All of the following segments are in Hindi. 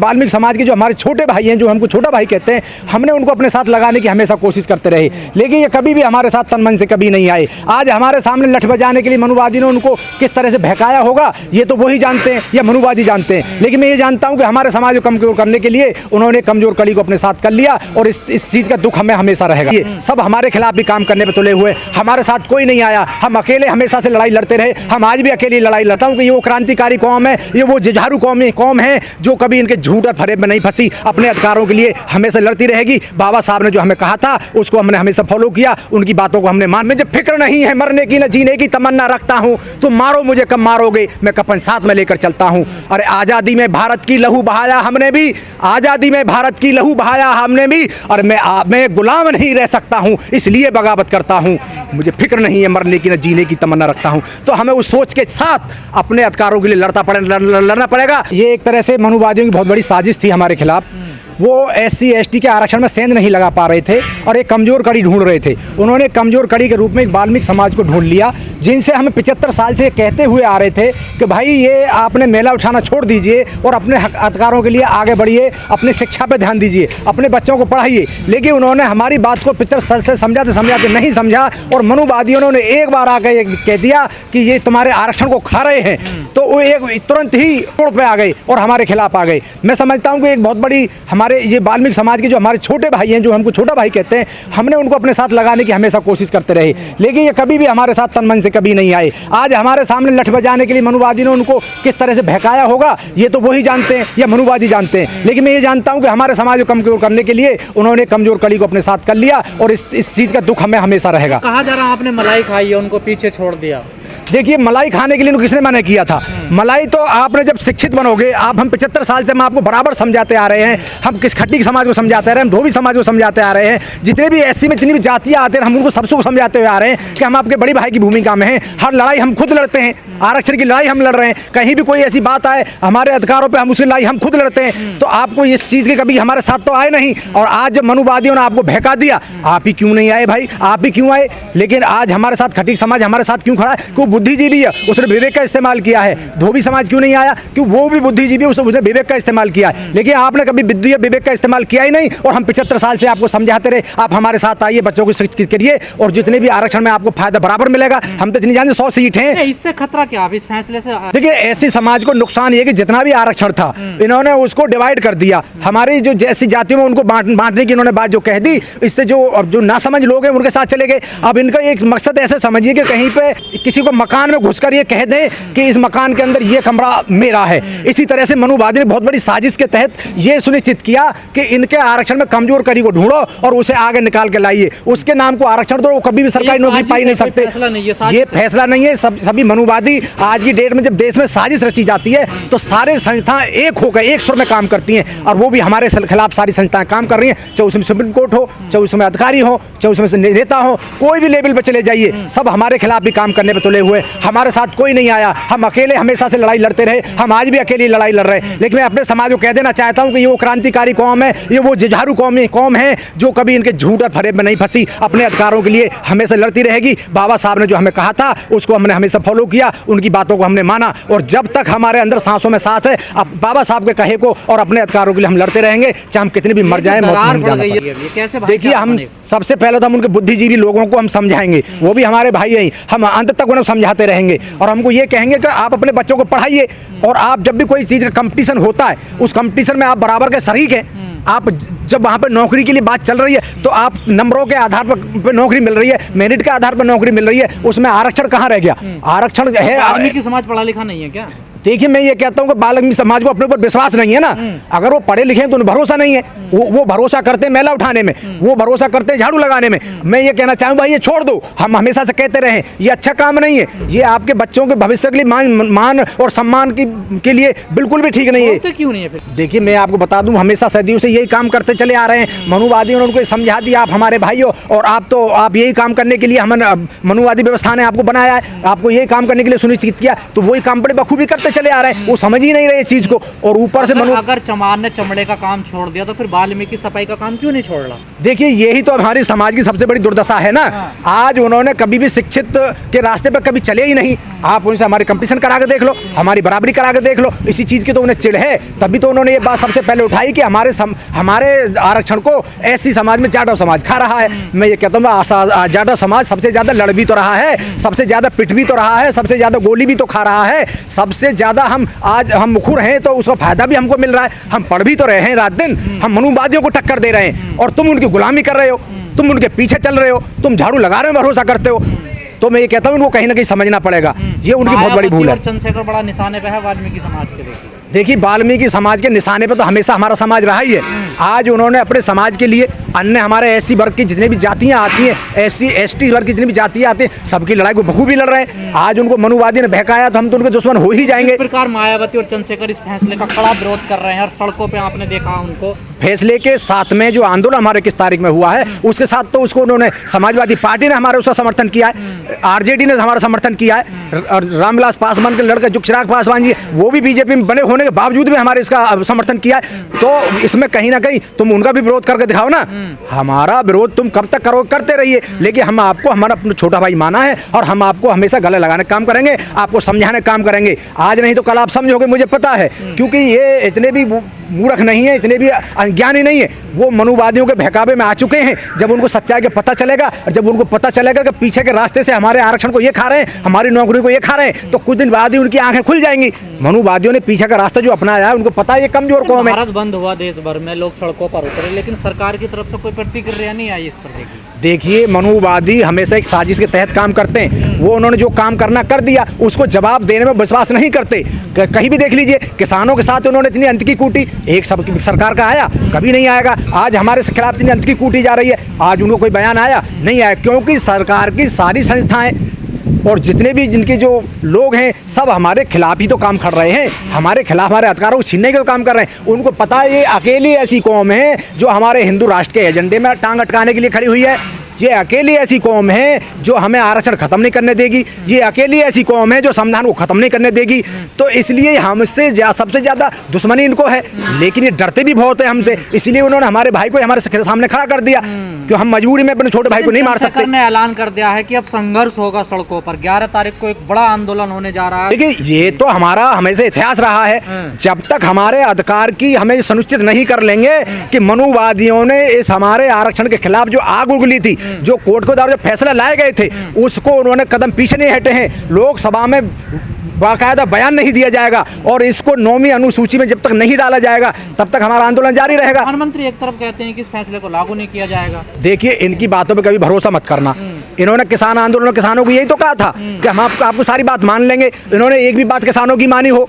वाल्मीकि समाज के जो हमारे छोटे भाई हैं, जो हमको छोटा भाई कहते हैं, हमने उनको अपने साथ लगाने की हमेशा कोशिश करते रहे, लेकिन ये कभी भी हमारे साथ तन मन से कभी नहीं आए। आज हमारे सामने लठ बजाने के लिए मनुवादी ने उनको किस तरह से बहकाया होगा ये तो वही जानते हैं या मनुवादी जानते हैं, लेकिन मैं ये जानता हूँ कि हमारे समाज को कमजोर करने के लिए उन्होंने कमजोर कड़ी को अपने साथ कर लिया और इस चीज़ का दुख हमें हमेशा रहेगा। ये सब हमारे खिलाफ भी काम करने पर तुले हुए, हमारे साथ कोई नहीं आया, हम अकेले हमेशा से लड़ाई लड़ते रहे, हम आज भी अकेली लड़ाई लड़ता हूँ कि ये वो क्रांतिकारी कौम है, ये वो जुझारू कौम है जो कभी इनके झूठ और फरेब में नहीं फंसी, अपने अधिकारों के लिए हमेशा लड़ती रहेगी। बाबा साहब ने जो हमें कहा था उसको हमने हमेशा फॉलो किया, उनकी बातों को हमने मान। मुझे फिक्र नहीं है मरने की, न जीने की तमन्ना रखता हूँ, तुम मारो मुझे कब मारोगे, मैं कफन साथ में लेकर चलता हूँ। अरे आज़ादी में भारत की लहू बहाया हमने भी, आज़ादी में भारत की लहू बहाया हमने भी, और मैं गुलाम नहीं रह सकता हूँ इसलिए बगावत करता हूँ। मुझे फिक्र नहीं है मरने की, न जीने की तमन्ना रखता हूँ। तो हमें उस सोच के साथ अपने अधिकारों के लिए लड़ना पड़ेगा। ये एक तरह से मनुवादियों की बहुत बड़ी साजिश थी हमारे खिलाफ। वो SC ST के आरक्षण में सेंध नहीं लगा पा रहे थे और एक कमज़ोर कड़ी ढूंढ रहे थे। उन्होंने कमज़ोर कड़ी के रूप में एक वाल्मीकि समाज को ढूंढ लिया, जिनसे हमें 75 साल से कहते हुए आ रहे थे कि भाई ये आपने मेला उठाना छोड़ दीजिए और अपने अधिकारों के लिए आगे बढ़िए, अपनी शिक्षा पर ध्यान दीजिए, अपने बच्चों को पढ़ाइए। लेकिन उन्होंने हमारी बात को 75 साल से समझाते नहीं समझा और मनुवादियों ने एक बार आकर कह दिया कि ये तुम्हारे आरक्षण को खा रहे हैं, तो वो एक तुरंत ही तोड़ पे आ गए और हमारे खिलाफ आ गए। मैं समझता हूँ कि एक बहुत बड़ी हमारे ये वाल्मीकि समाज के जो हमारे छोटे भाई हैं, जो हमको छोटा भाई कहते हैं, हमने उनको अपने साथ लगाने की हमेशा कोशिश करते रहे, लेकिन ये कभी भी हमारे साथ तन मन से कभी नहीं आए। आज हमारे सामने लठ बजाने के लिए मनुवादी ने उनको किस तरह से बहकाया होगा ये तो वही जानते हैं या मनुवादी जानते हैं, लेकिन मैं ये जानता हूँ कि हमारे समाज को कमजोर करने के लिए उन्होंने कमजोर कड़ी को अपने साथ कर लिया और इस चीज़ का दुख हमें हमेशा रहेगा। कहा जा रहा आपने मलाई खाई है, उनको पीछे छोड़ दिया। देखिए, मलाई खाने के लिए किसने मना किया था? मलाई तो आपने जब शिक्षित बनोगे, हम 75 साल से हम आपको बराबर समझाते आ रहे हैं, हम किस खट्टी समाज को समझाते आ रहे हैं, हम धोबी समाज को समझाते आ रहे हैं, जितने भी SC में जितनी भी जातियाँ आते हैं हम उनको सबको समझाते हुए आ रहे हैं कि हम आपके बड़ी भाई की भूमिका में हैं। हर लड़ाई हम खुद लड़ते हैं, आरक्षण की लड़ाई हम लड़ रहे हैं, कहीं भी कोई ऐसी बात आए हमारे अधिकारों पर हम उसकी लड़ाई हम खुद लड़ते हैं। तो आपको इस चीज़ के कभी हमारे साथ तो आए नहीं, और आज जब मनुवादियों ने आपको बहका दिया, आप ही क्यों नहीं आए भाई, आप ही क्यों आए? लेकिन आज हमारे साथ खट्टी समाज हमारे साथ क्यों खड़ा है? क्यों बुद्धिजीवी है, उसने विवेक का इस्तेमाल किया है। धोबी समाज क्यों नहीं आया? क्यों वो भी बुद्धिजीवी, उसने विवेक का इस्तेमाल किया है। लेकिन आपने कभी बुद्धि या विवेक का इस्तेमाल किया ही नहीं, और हम 75 साल से आपको समझाते रहे आप हमारे साथ आइए, बच्चों को शिक्षित करिए और जितने भी आरक्षण में आपको फायदा बराबर मिलेगा। हम तो इतनी जानते 100 सीट हैं, इससे खतरा क्या इस फैसले से? देखिए, ऐसी समाज को नुकसान ये कि जितना भी आरक्षण था इन्होंने उसको डिवाइड कर दिया। हमारी जो जैसी जातियों में उनको बांटने की इन्होंने बात जो कह दी, इससे जो ना समझ लोग हैं उनके साथ चले गए। अब इनका एक मकसद ऐसे समझिए कि कहीं पे किसी को मकान में घुसकर ये कह दें कि इस मकान के अंदर ये कमरा मेरा है। इसी तरह से मनुवादी ने बहुत बड़ी साजिश के तहत ये सुनिश्चित किया कि इनके आरक्षण में कमजोर कड़ी को ढूंढो और उसे आगे निकाल के लाइए, उसके नाम को आरक्षण दो, कभी भी सरकारी नौकरी पाई नहीं सकते। ये फैसला नहीं है, सभी मनुवादी आज की डेट में जब देश में साजिश रची जाती है तो सारे संस्थाएं एक होकर एक सुर में काम करती हैं, और वो भी हमारे खिलाफ सारी संस्थाएं काम कर रही हैं। चाहे उसमें सुप्रीम कोर्ट हो, चाहे उसमें अधिकारी हो, चाहे उसमें नेता हो, कोई भी लेवल पर चले जाइए, सब हमारे खिलाफ भी काम करने पर तुले हुए। हमारे साथ कोई नहीं आया, हम अकेले हमेशा से लड़ाई लड़ते रहे, हम आज भी अकेली लड़ाई लड़ रहे हैं। लेकिन मैं अपने समाज को कह देना चाहता हूँ कि ये वो क्रांतिकारी कौम है, ये वो जुझारू कौम है जो कभी इनके झूठ और फरेब में नहीं फंसी, अपने अधिकारों के लिए हमेशा लड़ती रहेगी। बाबा साहब ने जो हमें कहा था उसको हमने हमेशा फॉलो किया, उनकी बातों को हमने माना, और जब तक हमारे अंदर सांसों में साथ है, अब बाबा साहब के कहे को और अपने अधिकारों के लिए हम लड़ते रहेंगे, चाहे हम कितने भी मर जाएं। देखिए, हम सबसे पहले तो हम उनके बुद्धिजीवी लोगों को हम समझाएंगे, वो भी हमारे भाई हैं, हम अंत तक उन्हें समझाते रहेंगे और हमको ये कहेंगे कि आप अपने बच्चों को पढ़ाइए, और आप जब भी कोई चीज़ का कंपटीशन होता है उस कंपटीशन में आप बराबर के शरीक हैं। आप जब वहाँ पर नौकरी के लिए बात चल रही है तो आप नंबरों के आधार पर नौकरी मिल रही है, मेरिट के आधार पर नौकरी मिल रही है, उसमें आरक्षण कहाँ रह गया? आरक्षण है। वाल्मीकि समाज पढ़ा लिखा नहीं है क्या? देखिए, मैं ये कहता हूँ कि वाल्मीकि समाज को अपने ऊपर विश्वास नहीं है ना। अगर वो पढ़े लिखे हैं तो उन्हें भरोसा नहीं है, वो भरोसा करते हैं मेला उठाने में, वो भरोसा करते हैं झाड़ू लगाने में। मैं ये कहना चाहूँ भाई ये छोड़ दो, हम हमेशा से कहते रहे ये अच्छा काम नहीं है, ये आपके बच्चों के भविष्य के लिए मान और सम्मान के लिए बिल्कुल भी ठीक नहीं है। तो क्यों नहीं है फिर? देखिए, मैं आपको बता दूं, हमेशा सदियों से यही काम करते चले आ रहे हैं। मनुवादियों ने उनको समझा दिया आप हमारे भाई हो, और आप यही काम करने के लिए हमने मनुवादी व्यवस्था ने आपको बनाया है, आपको यही काम करने के लिए सुनिश्चित किया, तो वही काम बड़े बखूबी करते करते चले आ रहे हैं, वो समझ ही नहीं रहे चीज को। और ऊपर से अगर चमार ने चमड़े का काम छोड़ दिया तो फिर वाल्मीकि सफाई का काम क्यों नहीं छोड़ रहा? देखिए यही तो हमारी समाज की सबसे बड़ी दुर्दशा है ना। आज उन्होंने कभी भी शिक्षित के रास्ते पर कभी चले ही नहीं। आप उनसे हमारे कंपटीशन करा के देख लो, हमारी बराबरी करा के देख लो, इसी चीज की तो उन्हें चिढ़ है। तभी तो उन्होंने ये बात सबसे पहले उठाई कि हमारे आरक्षण को ऐसी समाज में जाटव समाज खा रहा है। मैं ये कहता हूँ जाटव समाज सबसे ज्यादा लड़ भी तो रहा है, सबसे ज्यादा पिट भी तो रहा है, सबसे ज्यादा गोली भी तो खा रहा है, सबसे ज्यादा हम मुखर हैं तो उसका फायदा भी हमको मिल रहा है। हम पढ़ भी तो रहे हैं रात दिन, हम मनुवादियों को टक्कर दे रहे हैं और तुम उनकी गुलामी कर रहे हो, तुम उनके पीछे चल रहे हो, तुम झाड़ू लगा रहे हो, भरोसा करते हो। तो मैं ये कहता हूँ इनको कहीं ना कहीं समझना पड़ेगा, ये उनकी बहुत बड़ी भूल है। चंद्रशेखर बड़ा निशाने पे है वाल्मीकि समाज के। देखिए वाल्मीकि समाज के निशाने पे तो हमेशा हमारा समाज रहा ही है। आज उन्होंने अपने समाज के लिए अन्य हमारे एससी वर्ग की जितने भी जातियां आती हैं, एससी एसटी वर्ग की जितनी भी जातियां आती हैं, सबकी लड़ाई को बखूबी लड़ रहे हैं। आज उनको मनुवादी ने बहकाया तो हम तो उनके दुश्मन हो ही जाएंगे। इस प्रकार मायावती और चंद्रशेखर इस फैसले का कड़ा विरोध कर रहे हैं और सड़कों पे आपने देखा उनको। फैसले के साथ में जो आंदोलन हमारे किस तारीख में हुआ है उसके साथ तो उसको उन्होंने समाजवादी पार्टी ने हमारे उसका समर्थन किया है, आरजेडी ने हमारा समर्थन किया है, और रामविलास पासवान के लड़के जो चिराग पासवान जी वो भी बीजेपी में बने होने के बावजूद भी हमारे इसका समर्थन किया है। तो इसमें कहीं ना कहीं तुम उनका भी विरोध करके दिखाओ ना। हमारा विरोध तुम कब तक करो, करते रहिए, लेकिन हम आपको हमारा अपना छोटा भाई माना है और हम आपको हमेशा गले लगाने का काम करेंगे, आपको समझाने का काम करेंगे। आज नहीं तो कल आप समझोगे, मुझे पता है, क्योंकि ये इतने भी मूर्ख नहीं है, इतने भी अज्ञानी नहीं है। वो मनुवादियों के बहकावे में आ चुके हैं। जब उनको सच्चाई का पता चलेगा और जब उनको पता चलेगा कि पीछे के रास्ते से हमारे आरक्षण को ये खा रहे हैं, हमारी नौकरी को ये खा रहे हैं, तो कुछ दिन बाद ही उनकी आंखें खुल जाएंगी। मनुवादियों ने पीछे का रास्ता जो अपनाया है उनको पता है ये कमजोर कौम है। भारत बंद हुआ, देश भर में लोग सड़कों पर उतरे, लेकिन सरकार की तरफ से कोई प्रतिक्रिया नहीं आई इस पर। देखिए मनुवादी हमेशा एक साजिश के तहत काम करते हैं। वो उन्होंने जो काम करना कर दिया, उसको जवाब देने में विश्वास नहीं करते। कहीं भी देख लीजिए, किसानों के साथ उन्होंने इतनी अंत की कूटी, एक सब सरकार का आया, कभी नहीं आएगा। आज हमारे खिलाफ इतनी अंत की कूटी जा रही है, आज उनको कोई बयान आया नहीं आया, क्योंकि सरकार की सारी संस्थाएं और जितने भी जिनके जो लोग हैं सब हमारे खिलाफ ही तो काम कर रहे हैं, हमारे खिलाफ हमारे अधिकारों को छीनने के काम कर रहे हैं। उनको पता है ये अकेली ऐसी कौम है जो हमारे हिंदू राष्ट्र के एजेंडे में टांग अटकाने के लिए खड़ी हुई है। ये अकेली ऐसी कौम है जो हमें आरक्षण खत्म नहीं करने देगी, ये अकेली ऐसी कौम है जो संविधान को खत्म नहीं करने देगी। तो इसलिए हमसे सबसे ज्यादा दुश्मनी इनको है, लेकिन ये डरते भी बहुत है हमसे, इसलिए उन्होंने हमारे भाई को हमारे सामने खड़ा कर दिया कि हम मजबूरी में अपने छोटे भाई को नहीं मार सकते। ने ऐलान कर दिया है कि अब संघर्ष होगा सड़कों पर, 11 तारीख को एक बड़ा आंदोलन होने जा रहा है। देखिए ये तो हमारा हमेशा इतिहास रहा है, जब तक हमारे अधिकार की हमें सुनिश्चित नहीं कर लेंगे कि मनुवादियों ने इस हमारे आरक्षण के खिलाफ जो आग उगली थी, जो कोर्ट के द्वारा जो फैसला लाए गए थे, उसको उन्होंने कदम पीछे नहीं हटे हैं। लोकसभा में बाकायदा बयान नहीं दिया जाएगा और इसको 9वीं अनुसूची में जब तक नहीं डाला जाएगा तब तक हमारा आंदोलन जारी रहेगा। प्रधानमंत्री एक तरफ कहते हैं कि इस फैसले को लागू नहीं किया जाएगा। देखिए इनकी बातों पे कभी भरोसा मत करना। इन्होंने किसान आंदोलन किसानों को यही तो कहा था कि हम आपको सारी बात मान लेंगे, इन्होंने एक भी बात किसानों की मानी हो।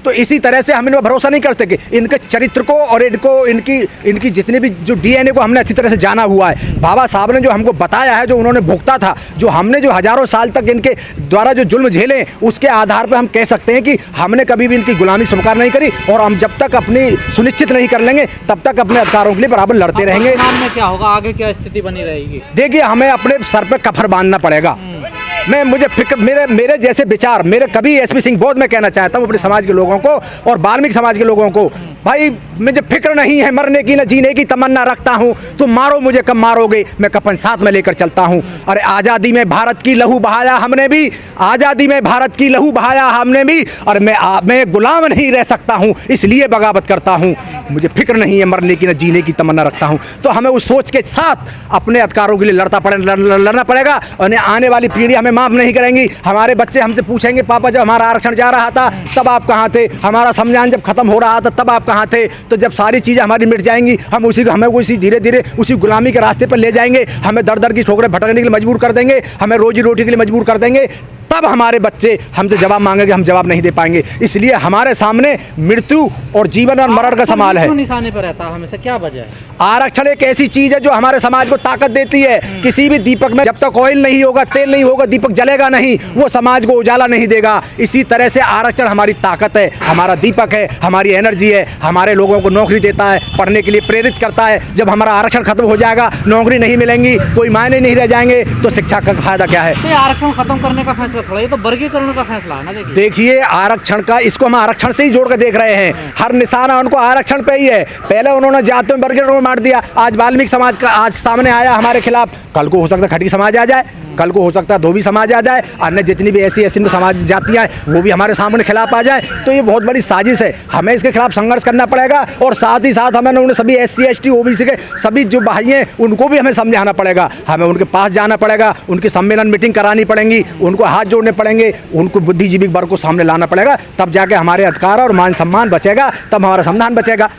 तो इसी तरह से हम इन पर भरोसा नहीं करते कि इनके चरित्र को और इनकी जितने भी जो डीएनए को हमने अच्छी तरह से जाना हुआ है। बाबा साहब ने जो हमको बताया है, जो उन्होंने भुगता था, जो हमने जो हजारों साल तक इनके द्वारा जो जुल्म झेले, उसके आधार पर हम कह सकते हैं कि हमने कभी भी इनकी गुलामी स्वीकार नहीं करी और हम जब तक अपनी सुनिश्चित नहीं कर लेंगे तब तक अपने अधिकारों के लिए बराबर लड़ते रहेंगे। वर्तमान में क्या होगा, आगे क्या स्थिति बनी रहेगी? देखिए हमें अपने सर पे कफर बांधना पड़ेगा। मुझे फिक्र मेरे जैसे विचार, मेरे कभी एसपी सिंह बौद्ध में कहना चाहता हूँ अपने समाज के लोगों को और वाल्मीकि समाज के लोगों को, भाई मुझे फिक्र नहीं है, मरने की न जीने की तमन्ना रखता हूँ। तुम मारो मुझे कब मारोगे, मैं कफन साथ में लेकर चलता हूँ। अरे आज़ादी में भारत की लहू बहाया हमने भी, आज़ादी में भारत की लहू बहाया हमने भी, और मैं गुलाम नहीं रह सकता हूँ, इसलिए बगावत करता हूँ। मुझे फिक्र नहीं है, मरने की न जीने की तमन्ना रखता हूँ। तो हमें उस सोच के साथ अपने अधिकारों के लिए लड़ना पड़ेगा और आने वाली पीढ़ी हमें माफ़ नहीं करेंगी। हमारे बच्चे हमसे पूछेंगे, पापा जब हमारा आरक्षण जा रहा था तब आप कहाँ थे, हमारा संविधान जब खत्म हो रहा था तब आप कहाँ थे। तो जब सारी चीज़ें हमारी मिट जाएंगी, हमें उसी धीरे धीरे उसी गुलामी के रास्ते पर ले जाएंगे, हमें दर दर की ठोकरें भटकने के लिए मजबूर कर देंगे, हमें रोजी रोटी के लिए मजबूर कर देंगे। तब हमारे बच्चे हमसे जवाब मांगेंगे, हम जवाब नहीं दे पाएंगे। इसलिए हमारे सामने मृत्यु और जीवन और मरण का सवाल है। निशाने पर रहता है हमेशा, क्या वजह है? आरक्षण एक ऐसी चीज है जो हमारे समाज को ताकत देती है। किसी भी दीपक में जब तक ऑयल नहीं होगा, तेल नहीं होगा, दीपक जलेगा नहीं, वो समाज को उजाला नहीं देगा। इसी तरह से आरक्षण हमारी ताकत है, हमारा दीपक है, हमारी एनर्जी है, हमारे लोगों को नौकरी देता है, पढ़ने के लिए प्रेरित करता है। जब हमारा आरक्षण खत्म हो जाएगा, नौकरी नहीं मिलेंगी, कोई मायने नहीं रह जाएंगे, तो शिक्षा का फायदा क्या है? आरक्षण खत्म करने का फैसला थोड़ा, ये तो वर्गीकरण का फैसला है ना। देखिए आरक्षण का, इसको हम आरक्षण से ही जोड़ कर देख रहे हैं। हर निशाना उनको आरक्षण पे ही है। पहले उन्होंने जातियों में वर्गीकरण मार दिया, आज वाल्मीकि समाज का आज सामने आया हमारे खिलाफ, कल को हो सकता है खटी समाज आ जाए, कल को हो सकता है धोबी समाज आ जाए, अन्य जितनी भी ऐसी समाज जातियाँ हैं वो भी हमारे सामने खिलाफ आ जाए। तो ये बहुत बड़ी साजिश है, हमें इसके खिलाफ संघर्ष करना पड़ेगा। और साथ ही साथ हमें उन सभी SC ST OBC के सभी जो भाई हैं उनको भी हमें समझाना पड़ेगा, हमें उनके पास जाना पड़ेगा, उनकी सम्मेलन मीटिंग करानी पड़ेंगी, उनको हाथ जोड़ने पड़ेंगे, उनको बुद्धिजीवी वर्ग को सामने लाना पड़ेगा, तब जाके हमारे अधिकार और मान सम्मान बचेगा, तब हमारा संविधान बचेगा।